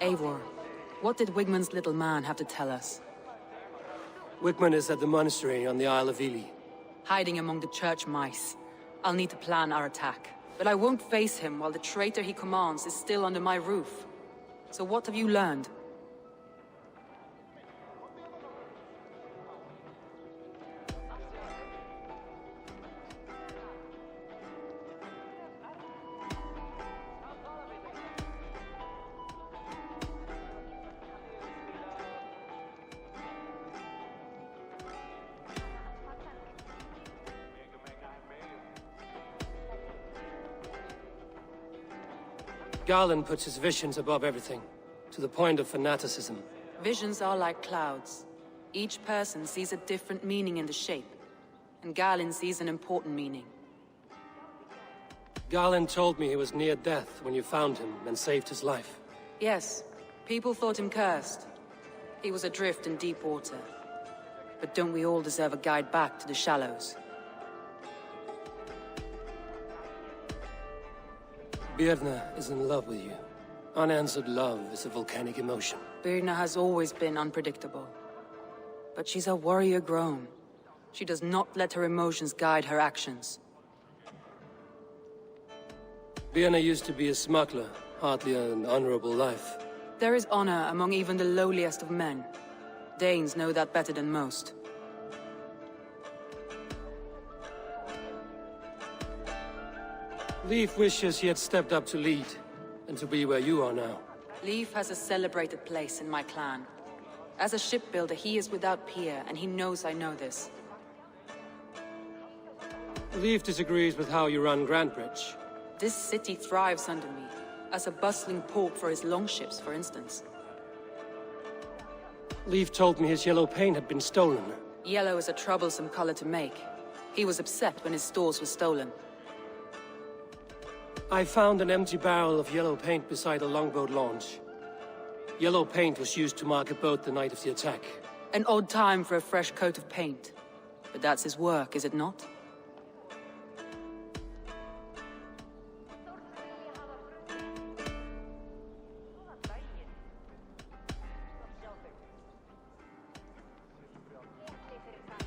Eivor, what did Wigmund's little man have to tell us? Wigmund is at the monastery on the Isle of Ely. Hiding among the church mice. I'll need to plan our attack. But I won't face him while the traitor he commands is still under my roof. So what have you learned? Garland puts his visions above everything, to the point of fanaticism. Visions are like clouds. Each person sees a different meaning in the shape, and Garland sees an important meaning. Garland told me he was near death when you found him and saved his life. Yes, people thought him cursed. He was adrift in deep water. But don't we all deserve a guide back to the shallows? Birna is in love with you. Unanswered love is a volcanic emotion. Birna has always been unpredictable. But she's a warrior grown. She does not let her emotions guide her actions. Birna used to be a smuggler, hardly an honorable life. There is honor among even the lowliest of men. Danes know that better than most. Leif wishes he had stepped up to lead, and to be where you are now. Leif has a celebrated place in my clan. As a shipbuilder, he is without peer, and he knows I know this. Leif disagrees with how you run Grantbridge. This city thrives under me, as a bustling port for his longships, for instance. Leif told me his yellow paint had been stolen. Yellow is a troublesome color to make. He was upset when his stores were stolen. I found an empty barrel of yellow paint beside a longboat launch. Yellow paint was used to mark a boat the night of the attack. An odd time for a fresh coat of paint. But that's his work, is it not?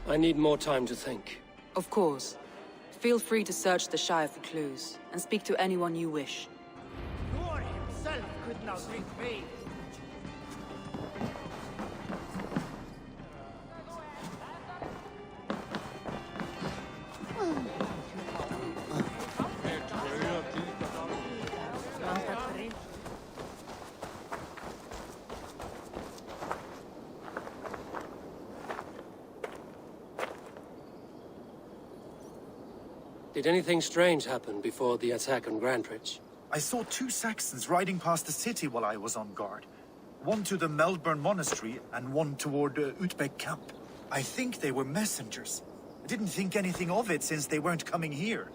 I need more time to think. Of course. Feel free to search the Shire for clues, and speak to anyone you wish. Thor himself could not retrieve. Did anything strange happen before the attack on Grantbridge? I saw two Saxons riding past the city while I was on guard. One to the Melbourne Monastery and one toward Utbeck Camp. I think they were messengers. I didn't think anything of it since they weren't coming here.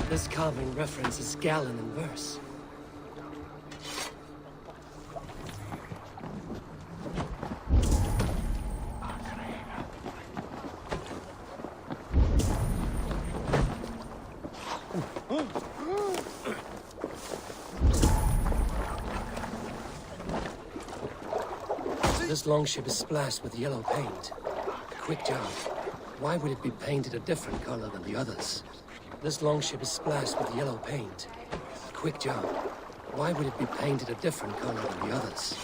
This carving references Galen in verse. This longship is splashed with yellow paint. Quick job. Why would it be painted a different color than the others? This longship is splashed with yellow paint. Quick job. Why would it be painted a different color than the others?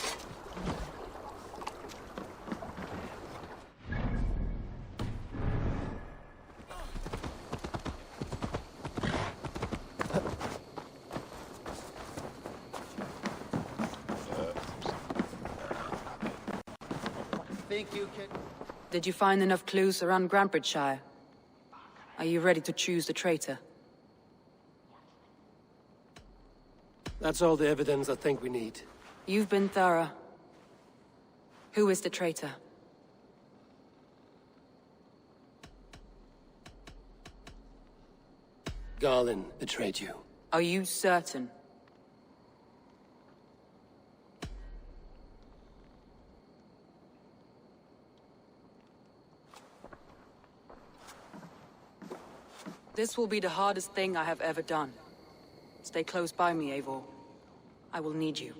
Think you can... Did you find enough clues around Grantbridgeshire? Are you ready to choose the traitor? That's all the evidence I think we need. You've been thorough. Who is the traitor? Galen betrayed you. Are you certain? This will be the hardest thing I have ever done. Stay close by me, Eivor. I will need you.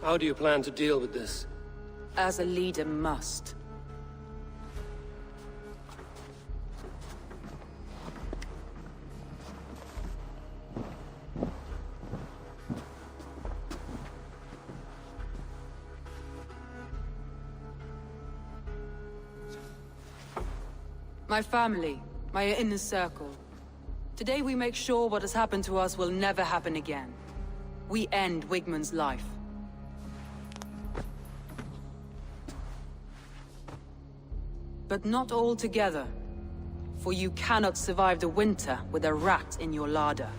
How do you plan to deal with this? As a leader must. My family, my inner circle. Today we make sure what has happened to us will never happen again. We end Wigmund's life. But not all together, for you cannot survive the winter with a rat in your larder.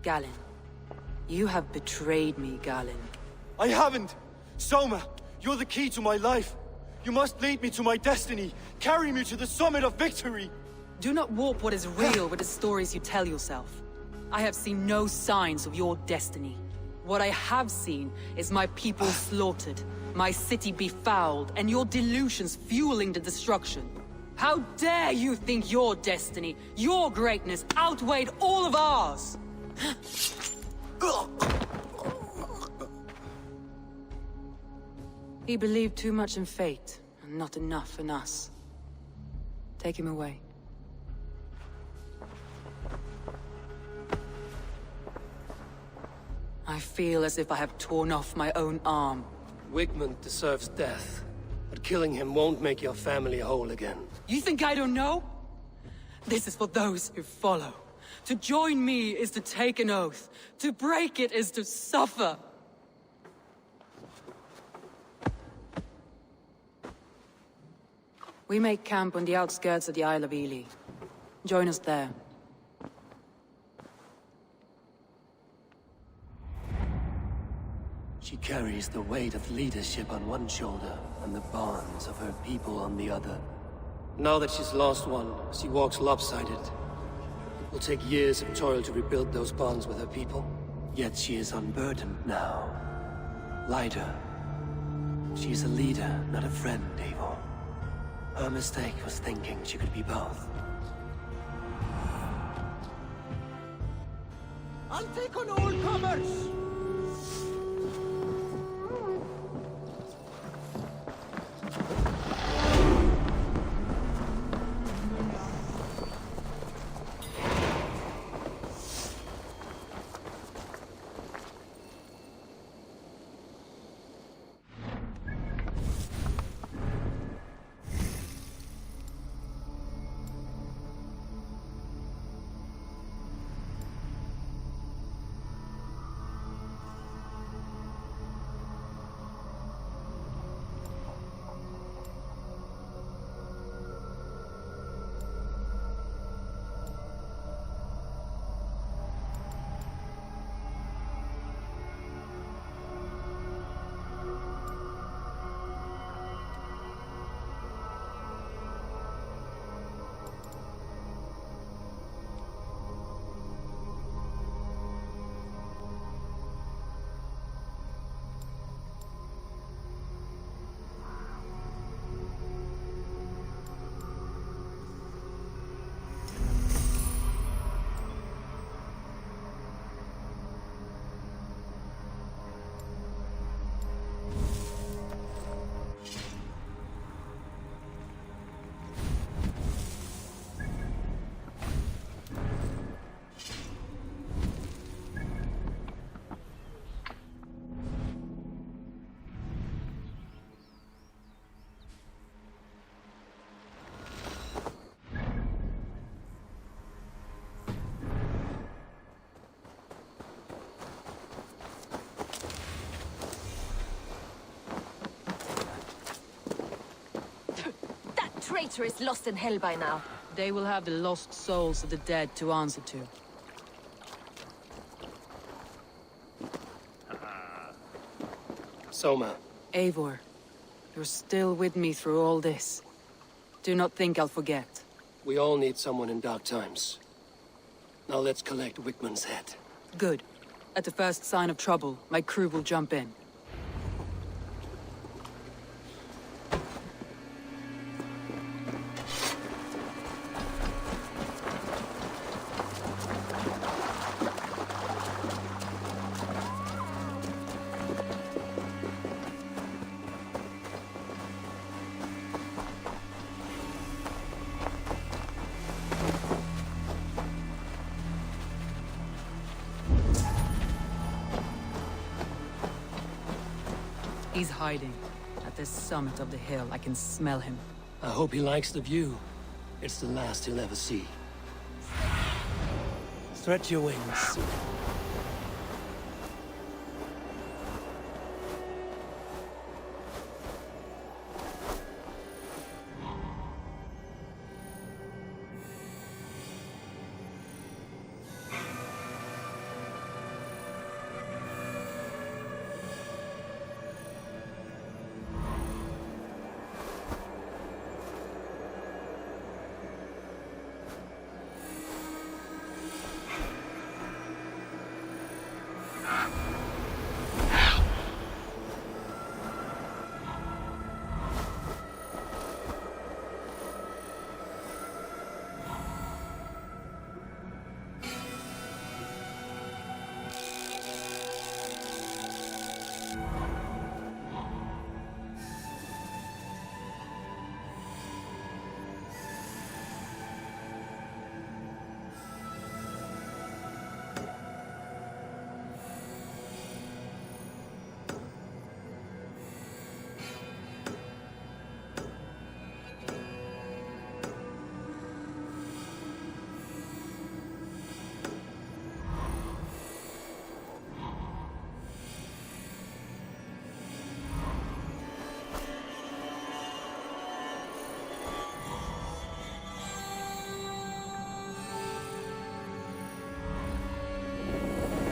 Galen, you have betrayed me, Galen. I haven't! Soma, you're the key to my life. You must lead me to my destiny. Carry me to the summit of victory. Do not warp what is real with the stories you tell yourself. I have seen no signs of your destiny. What I have seen is my people slaughtered, my city befouled, and your delusions fueling the destruction. How dare you think your destiny, your greatness, outweighed all of ours? He believed too much in fate, and not enough in us. Take him away. I feel as if I have torn off my own arm. Wigmund deserves death, but killing him won't make your family whole again. You think I don't know? This is for those who follow. To join me is to take an oath. To break it is to suffer. We make camp on the outskirts of the Isle of Ely. Join us there. She carries the weight of leadership on one shoulder and the bonds of her people on the other. Now that she's lost one, she walks lopsided. It will take years of toil to rebuild those bonds with her people. Yet she is unburdened now. Lighter. She is a leader, not a friend, Eivor. Her mistake was thinking she could be both. I'll take on all comers! traitor is lost in hell by now. They will have the lost souls of the dead to answer to. Soma. Eivor, you're still with me through all this. Do not think I'll forget. We all need someone in dark times. Now let's collect Wickman's head. Good. At the first sign of trouble, my crew will jump in. He's hiding. At the summit of the hill, I can smell him. I hope he likes the view. It's the last he'll ever see. Stretch your wings.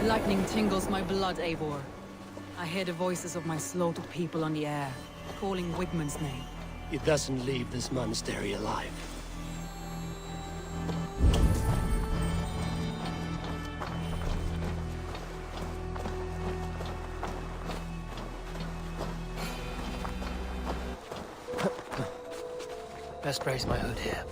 Lightning tingles my blood, Eivor. I hear the voices of my slaughtered people on the air, calling Wigmund's name. He doesn't leave this monastery alive. Best brace my hood here.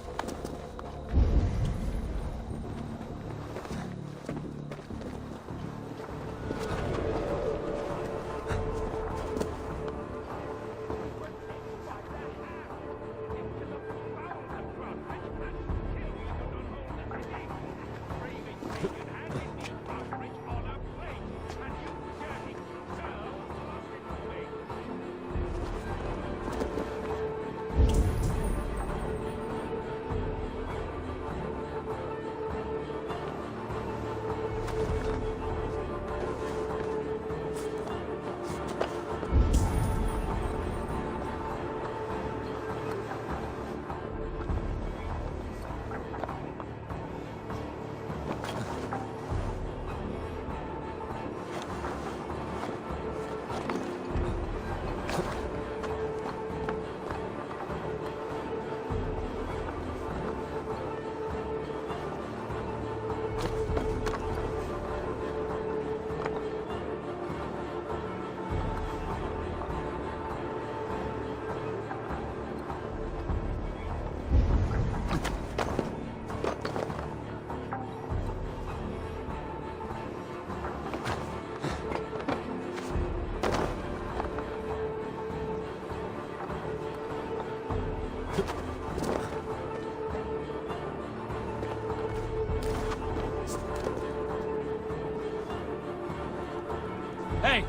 Hey!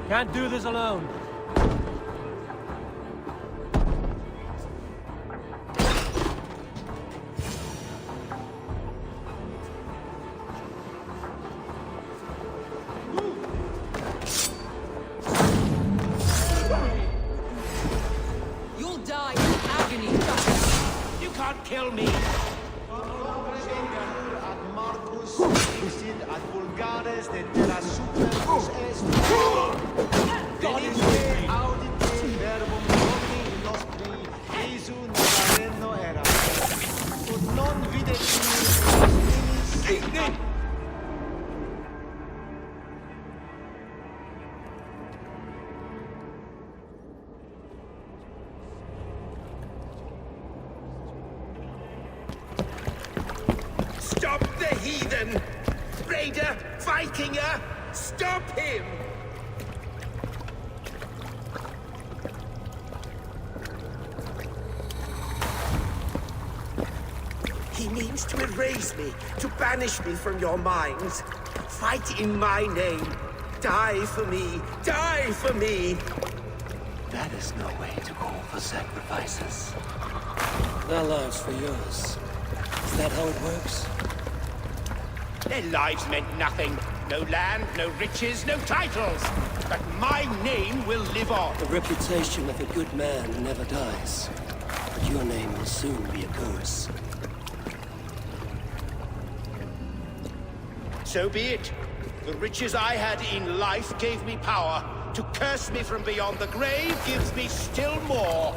Can't do this alone. You'll die in agony, bastard! can't kill me! Stop the heathen! Raider! Vikinger! Stop him! He means to erase me, to banish me from your minds. Fight in my name. Die for me! Die for me! That is no way to call for sacrifices. Their lives for yours. Is that how it works? Their lives meant nothing. No land, no riches, no titles. But my name will live on. The reputation of a good man never dies. But your name will soon be a curse. So be it. The riches I had in life gave me power. To curse me from beyond the grave gives me still more.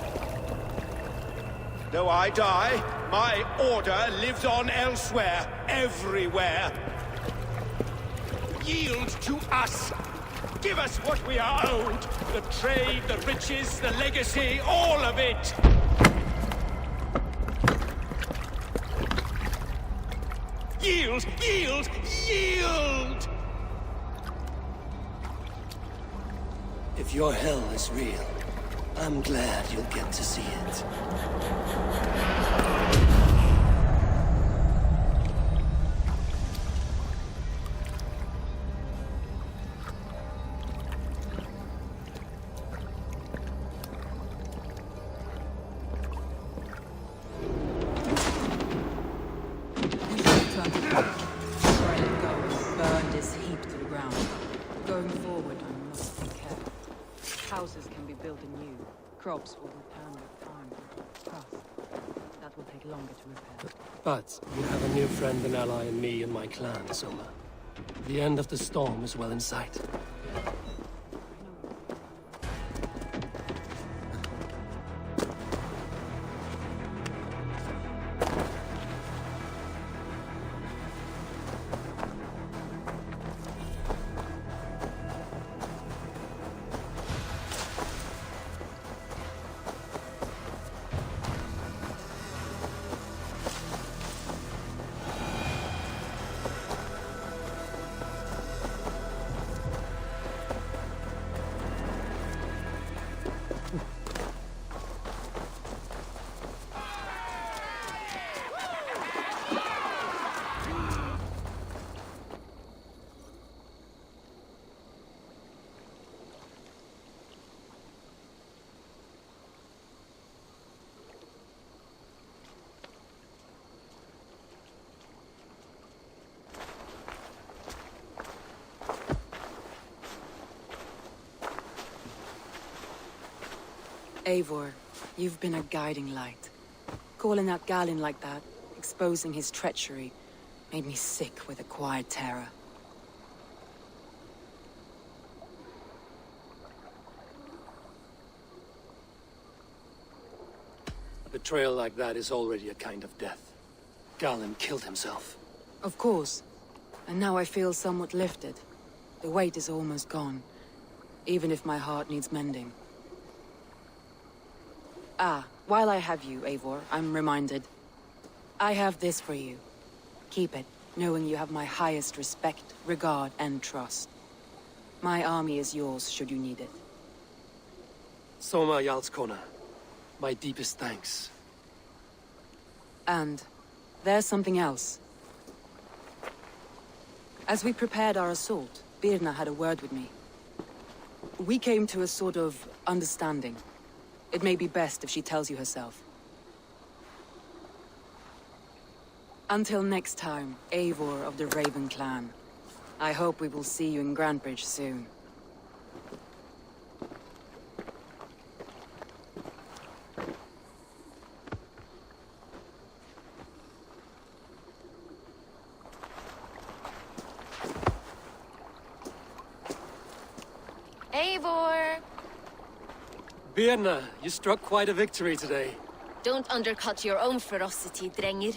Though I die, my order lives on elsewhere, everywhere. Yield to us. Give us what we are owed. The trade, the riches, the legacy, all of it. Yield! Yield! Yield! If your hell is real, I'm glad you'll get to see it. Burned is heaped to the ground. Going forward, I must be careful. Houses can be built anew. Crops will return with time. Trust. That will take longer to repair. But you have a new friend and ally in me and my clan, Soma. The end of the storm is well in sight. Eivor, you've been a guiding light. Calling out Galin like that, exposing his treachery, made me sick with a quiet terror. A betrayal like that is already a kind of death. Galin killed himself. Of course. And now I feel somewhat lifted. The weight is almost gone, even if my heart needs mending. Ah, while I have you, Eivor, I'm reminded. I have this for you. Keep it, knowing you have my highest respect, regard, and trust. My army is yours, should you need it. Soma Jarlskona, my deepest thanks. And there's something else. As we prepared our assault, Birna had a word with me. We came to a sort of understanding. It may be best if she tells you herself. Until next time, Eivor of the Raven Clan. I hope we will see you in Grandbridge soon. Birna, you struck quite a victory today. Don't undercut your own ferocity, Drengir.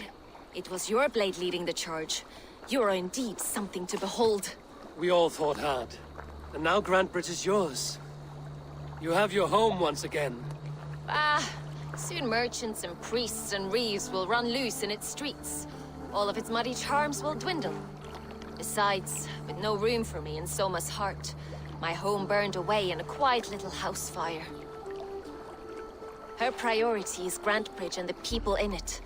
It was your blade leading the charge. You are indeed something to behold. We all fought hard. And now Grantebridge is yours. You have your home once again. Soon merchants and priests and reeves will run loose in its streets. All of its muddy charms will dwindle. Besides, with no room for me in Soma's heart, my home burned away in a quiet little house fire. Her priority is Grantebridge and the people in it.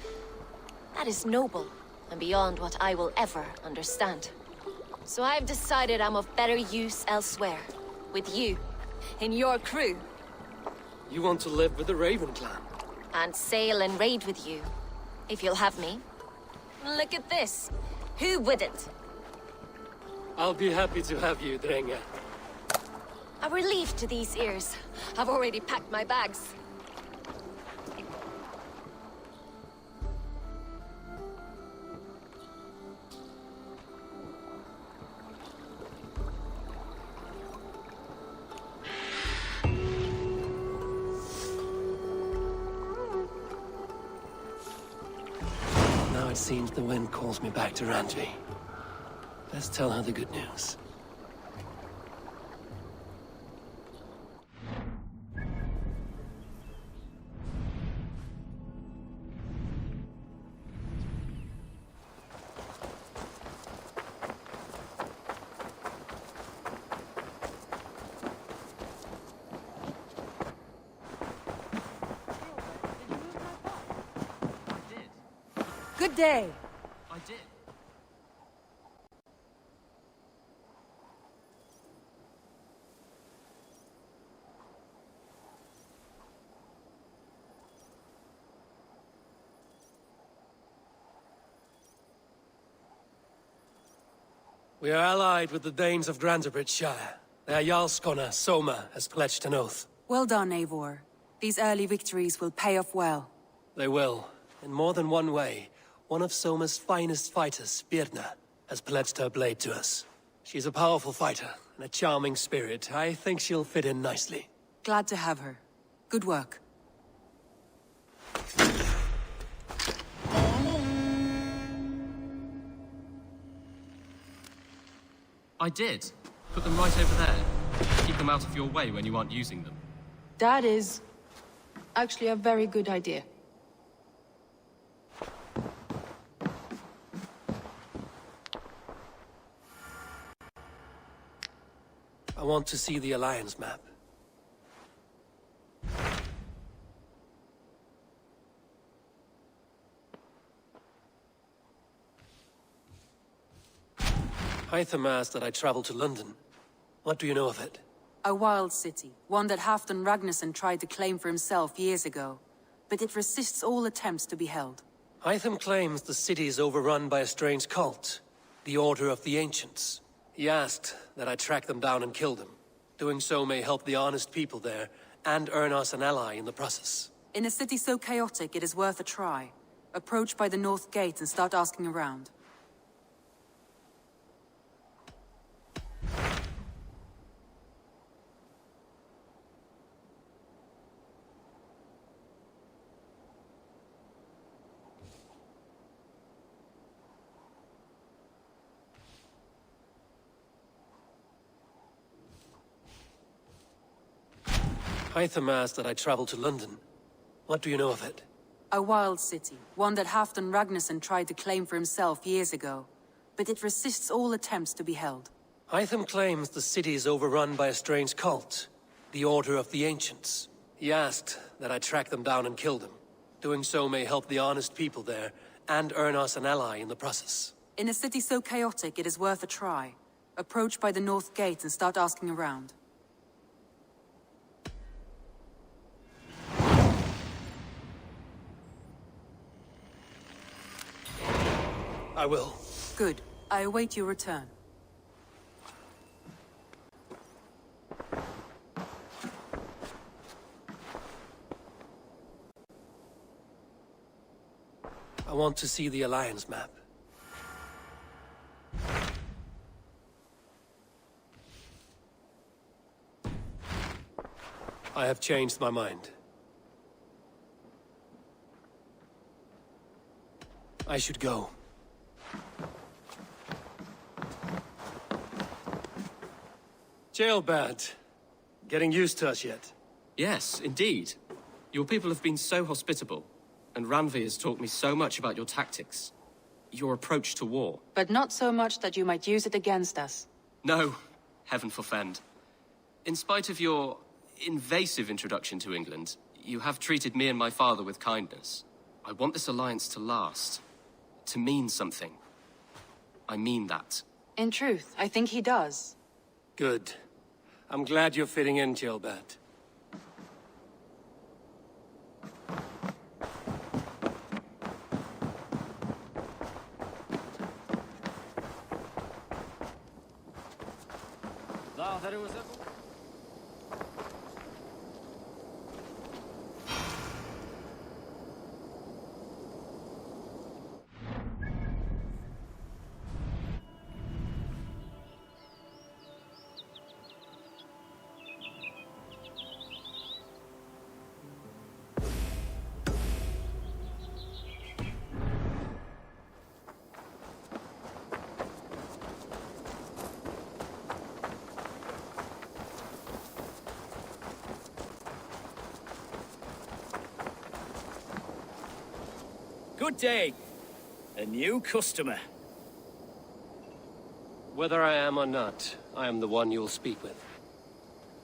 That is noble, and beyond what I will ever understand. So I've decided I'm of better use elsewhere. With you, in your crew. You want to live with the Raven clan? And sail and raid with you, if you'll have me. Look at this. Who wouldn't? I'll be happy to have you, Drenge. A relief to these ears. I've already packed my bags. Now it seems the wind calls me back to Randvi. Let's tell her the good news. Good day. I did. We are allied with the Danes of Grantebridge Shire. Their Jarlskona, Soma, has pledged an oath. Well done, Eivor. These early victories will pay off well. They will. In more than one way. One of Soma's finest fighters, Birna, has pledged her blade to us. She's a powerful fighter and a charming spirit. I think she'll fit in nicely. Glad to have her. Good work. I did. Put them right over there. Keep them out of your way when you aren't using them. That is actually a very good idea. I want to see the Alliance map. Hytham asked that I travel to London. What do you know of it? A wild city, one that Halfdan Ragnarsson tried to claim for himself years ago. But it resists all attempts to be held. Hytham claims the city is overrun by a strange cult, the Order of the Ancients. He asked that I track them down and kill them. Doing so may help the honest people there, and earn us an ally in the process. In a city so chaotic, it is worth a try. Approach by the North Gate and start asking around. Hytham asked that I travel to London. What do you know of it? A wild city, one that Halfdan Ragnarsson tried to claim for himself years ago. But it resists all attempts to be held. Hytham claims the city is overrun by a strange cult, the Order of the Ancients. He asked that I track them down and kill them. Doing so may help the honest people there, and earn us an ally in the process. In a city so chaotic, it is worth a try. Approach by the North Gate and start asking around. I will. Good. I await your return. I want to see the Alliance map. I have changed my mind. I should go. Jailbird. Getting used to us yet? Yes, indeed. Your people have been so hospitable, and Ranvi has taught me so much about your tactics. Your approach to war. But not so much that you might use it against us. No, heaven forfend. In spite of your invasive introduction to England, you have treated me and my father with kindness. I want this alliance to last, to mean something. I mean that. In truth, I think he does. Good. I'm glad you're fitting in, Jailbird. Good day. A new customer. Whether I am or not, I am the one you'll speak with.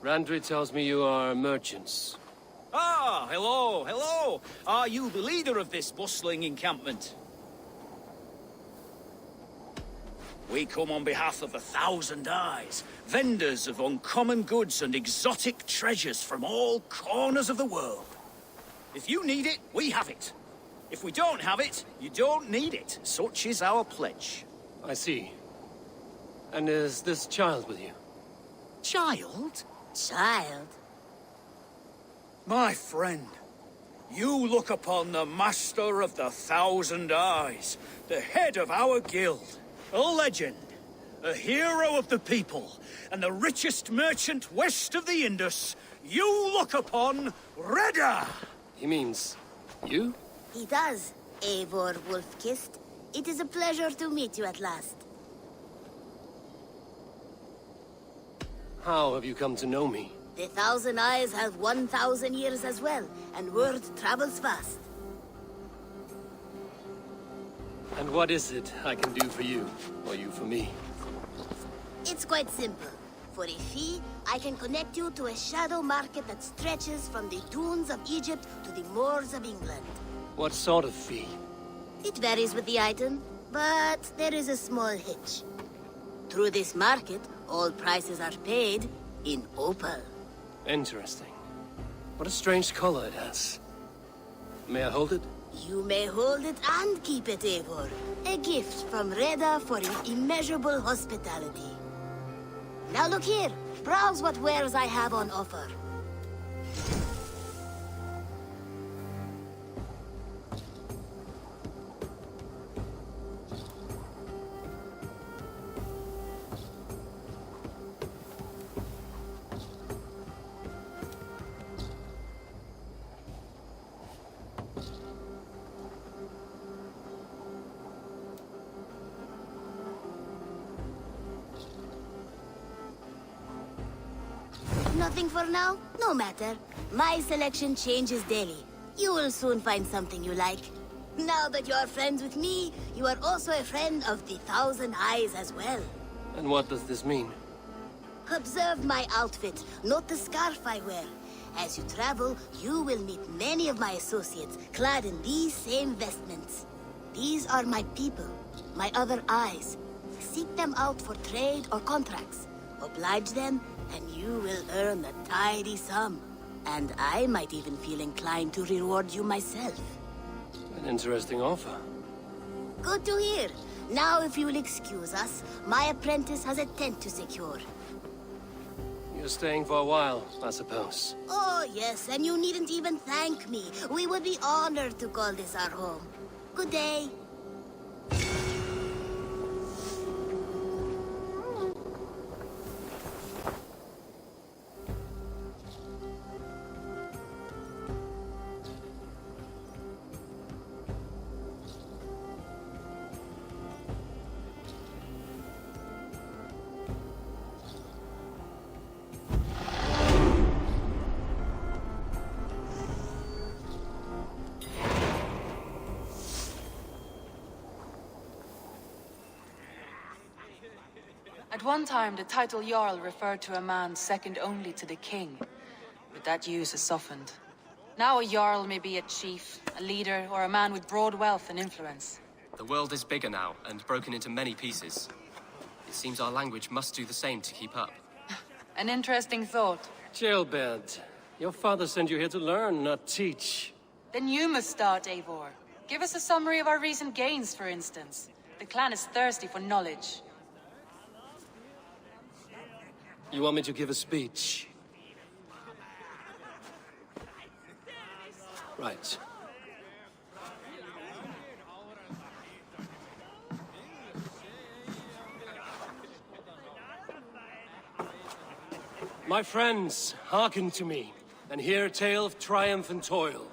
Randri tells me you are merchants. Ah, hello, hello. Are you the leader of this bustling encampment? We come on behalf of 1,000 Eyes, vendors of uncommon goods and exotic treasures from all corners of the world. If you need it, we have it. If we don't have it, you don't need it. Such is our pledge. I see. And is this child with you? Child? Child? My friend, you look upon the master of the 1,000 Eyes, the head of our guild, a legend, a hero of the people, and the richest merchant west of the Indus. You look upon Reda! He means you? He does, Eivor Wolf-Kissed. It is a pleasure to meet you at last. How have you come to know me? The 1,000 Eyes have 1,000 years as well, and word travels fast. And what is it I can do for you, or you for me? It's quite simple. For a fee, I can connect you to a shadow market that stretches from the dunes of Egypt to the moors of England. What sort of fee? It varies with the item, but there is a small hitch. Through this market, all prices are paid in opal. Interesting. What a strange color it has. May I hold it? You may hold it and keep it, Eivor. A gift from Reda for your immeasurable hospitality. Now look here. Browse what wares I have on offer. Nothing for now? No matter. My selection changes daily. You will soon find something you like. Now that you are friends with me, you are also a friend of the 1,000 Eyes as well. And what does this mean? Observe my outfit, note the scarf I wear. As you travel, you will meet many of my associates, clad in these same vestments. These are my people, my other eyes. Seek them out for trade or contracts. Oblige them, and you will earn a tidy sum. And I might even feel inclined to reward you myself. An interesting offer. Good to hear. Now, if you will excuse us, my apprentice has a tent to secure. You're staying for a while, I suppose. Oh, yes, and you needn't even thank me. We would be honored to call this our home. Good day. At one time, the title Jarl referred to a man second only to the king. But that use has softened. Now a Jarl may be a chief, a leader, or a man with broad wealth and influence. The world is bigger now, and broken into many pieces. It seems our language must do the same to keep up. An interesting thought. Jailbird, your father sent you here to learn, not teach. Then you must start, Eivor. Give us a summary of our recent gains, for instance. The clan is thirsty for knowledge. You want me to give a speech? Right. My friends, hearken to me, and hear a tale of triumph and toil.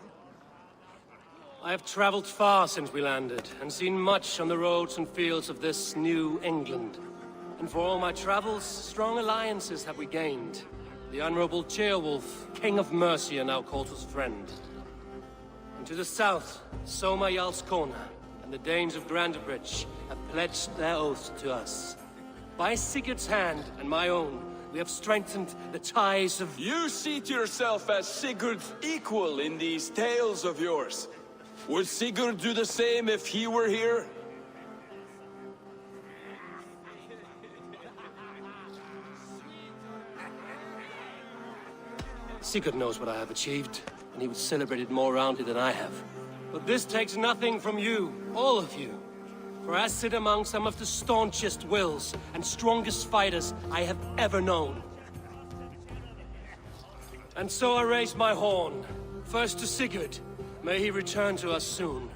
I have traveled far since we landed, and seen much on the roads and fields of this new England. And for all my travels, strong alliances have we gained. The Honorable Ceolwulf, King of Mercia, now calls us friend. And to the south, Soma Jarlskona and the Danes of Grandebridge have pledged their oaths to us. By Sigurd's hand and my own, we have strengthened the ties of... You seat yourself as Sigurd's equal in these tales of yours. Would Sigurd do the same if he were here? Sigurd knows what I have achieved, and he would celebrate it more roundly than I have. But this takes nothing from you, all of you. For I sit among some of the staunchest wills and strongest fighters I have ever known. And so I raise my horn, first to Sigurd, may he return to us soon,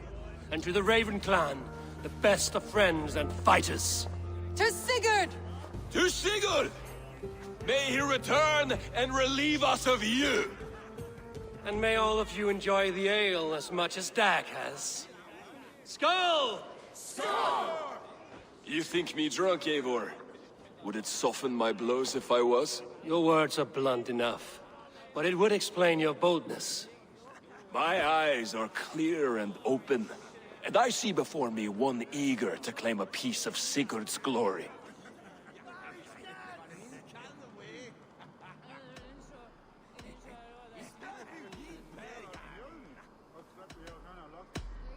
and to the Raven clan, the best of friends and fighters. To Sigurd! To Sigurd! May he return and relieve us of you! And may all of you enjoy the ale as much as Dag has. Skull! You think me drunk, Eivor? Would it soften my blows if I was? Your words are blunt enough, but it would explain your boldness. My eyes are clear and open, and I see before me one eager to claim a piece of Sigurd's glory.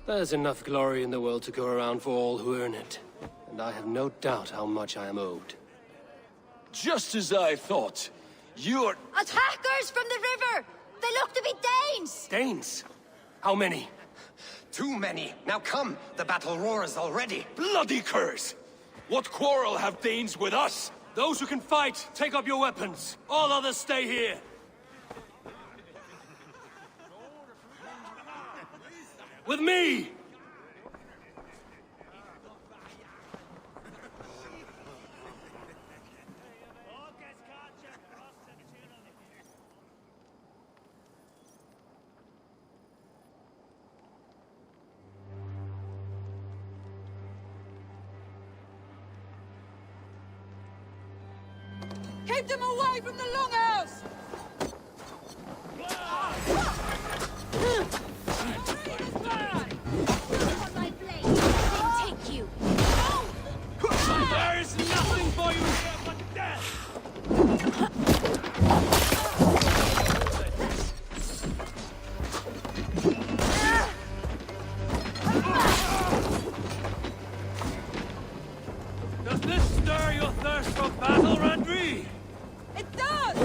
There's enough glory in the world to go around for all who earn it, and I have no doubt how much I am owed. Just as I thought. You're... Attackers from the river! They look to be Danes! Danes? How many? Too many. Now come, the battle roars already. Bloody curse! What quarrel have Danes with us? Those who can fight, take up your weapons. All others stay here. With me! Keep them away from the longhouse! Take you! There is nothing for you here but death! Does this stir your thirst for battle, Randri? It does!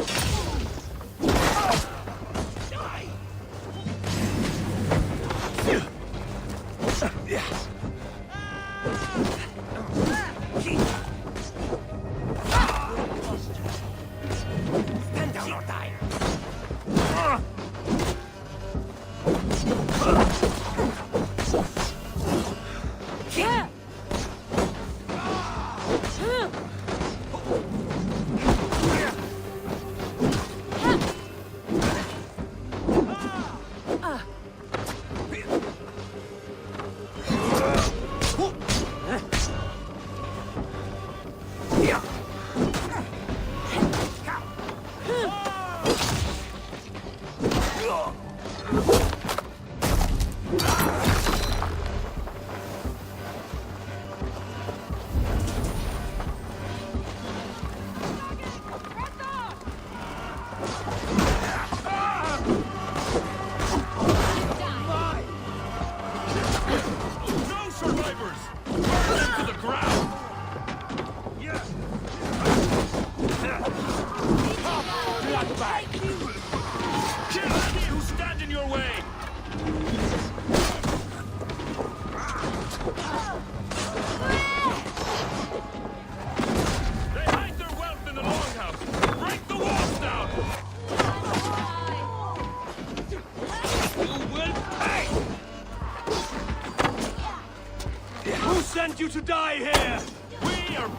sent you to die here? We are...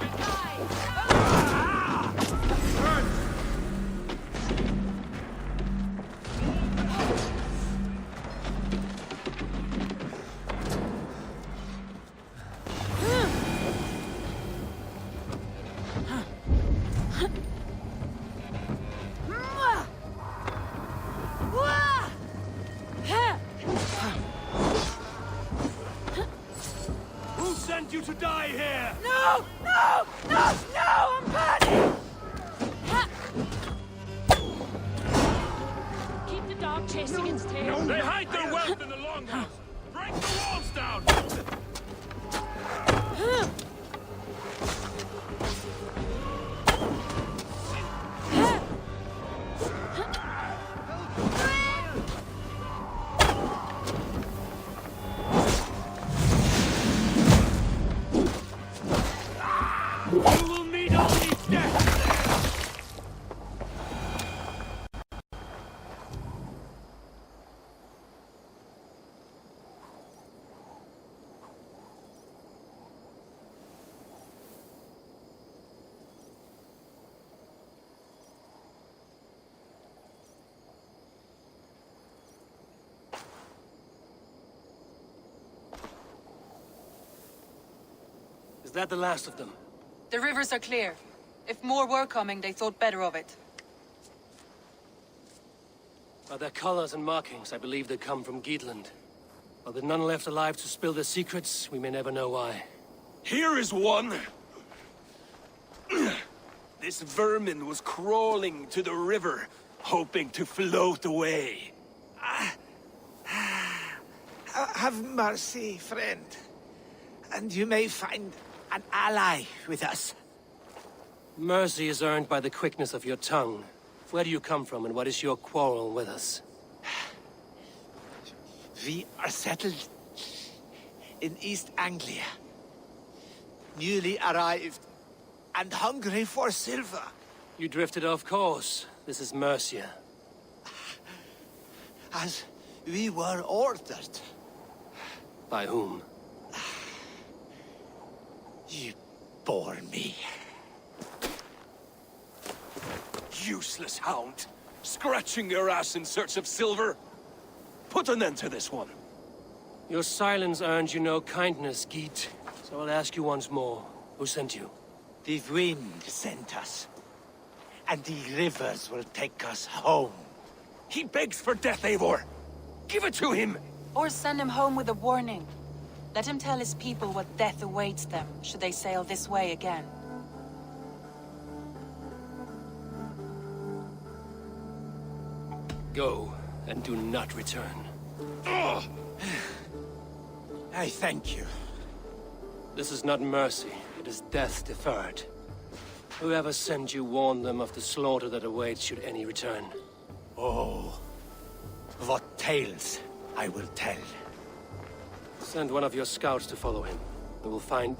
Who sent you to die here? No! No! No! No! I'm burning! Keep the dog chasing its tail. They hide their wealth in the longhouse. Break the walls down. You will meet only death. Is that the last of them? The rivers are clear. If more were coming, they thought better of it. By their colors and markings, I believe they come from Geatland. While there's none left alive to spill their secrets, we may never know why. Here is one. This vermin was crawling to the river, hoping to float away. Have mercy, friend. And you may find an ally with us. Mercy is earned by the quickness of your tongue. Where do you come from, and what is your quarrel with us? We are settled in East Anglia. Newly arrived and hungry for silver. You drifted off course. This is Mercia. As we were ordered. By whom? You bore me. Useless hound. Scratching your ass in search of silver. Put an end to this one. Your silence earned you no kindness, Geet. So I'll ask you once more. Who sent you? The wind sent us. And the rivers will take us home. He begs for death, Eivor. Give it to him. Or send him home with a warning. Let him tell his people what death awaits them, should they sail this way again. Go, and do not return. I thank you. This is not mercy, it is death deferred. Whoever sent you warned them of the slaughter that awaits should any return. Oh, what tales I will tell. Send one of your scouts to follow him. We will find...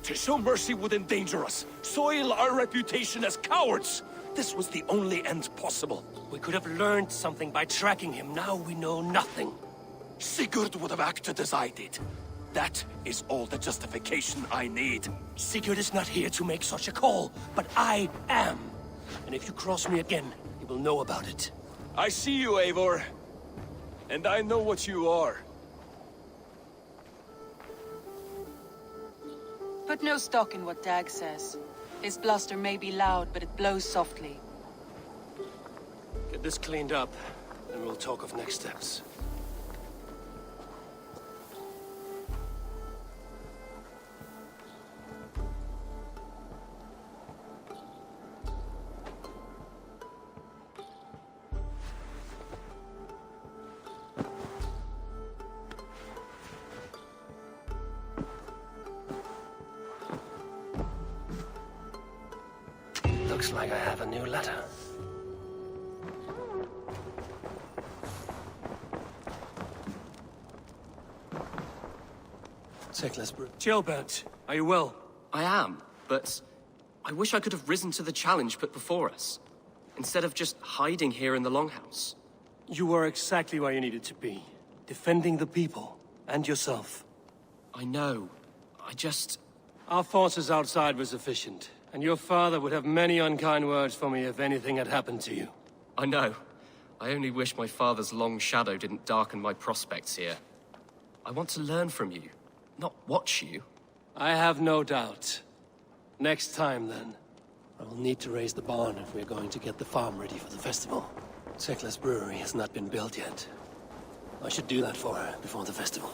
To show mercy would endanger us, soil our reputation as cowards. This was the only end possible. We could have learned something by tracking him. Now we know nothing. Sigurd would have acted as I did. That is all the justification I need. Sigurd is not here to make such a call, but I am. And if you cross me again, you will know about it. I see you, Eivor. And I know what you are. Put no stock in what Dag says. His bluster may be loud, but it blows softly. Get this cleaned up, and we'll talk of next steps. Looks like I have a new letter. Gilbert, are you well? I am, but I wish I could have risen to the challenge put before us, instead of just hiding here in the Longhouse. You were exactly where you needed to be. Defending the people, and yourself. I know. I just... Our forces outside were sufficient, and your father would have many unkind words for me if anything had happened to you. I know. I only wish my father's long shadow didn't darken my prospects here. I want to learn from you, not watch you. I have no doubt. Next time, then. I will need to raise the barn if we're going to get the farm ready for the festival. Tekla's brewery has not been built yet. I should do that for her before the festival.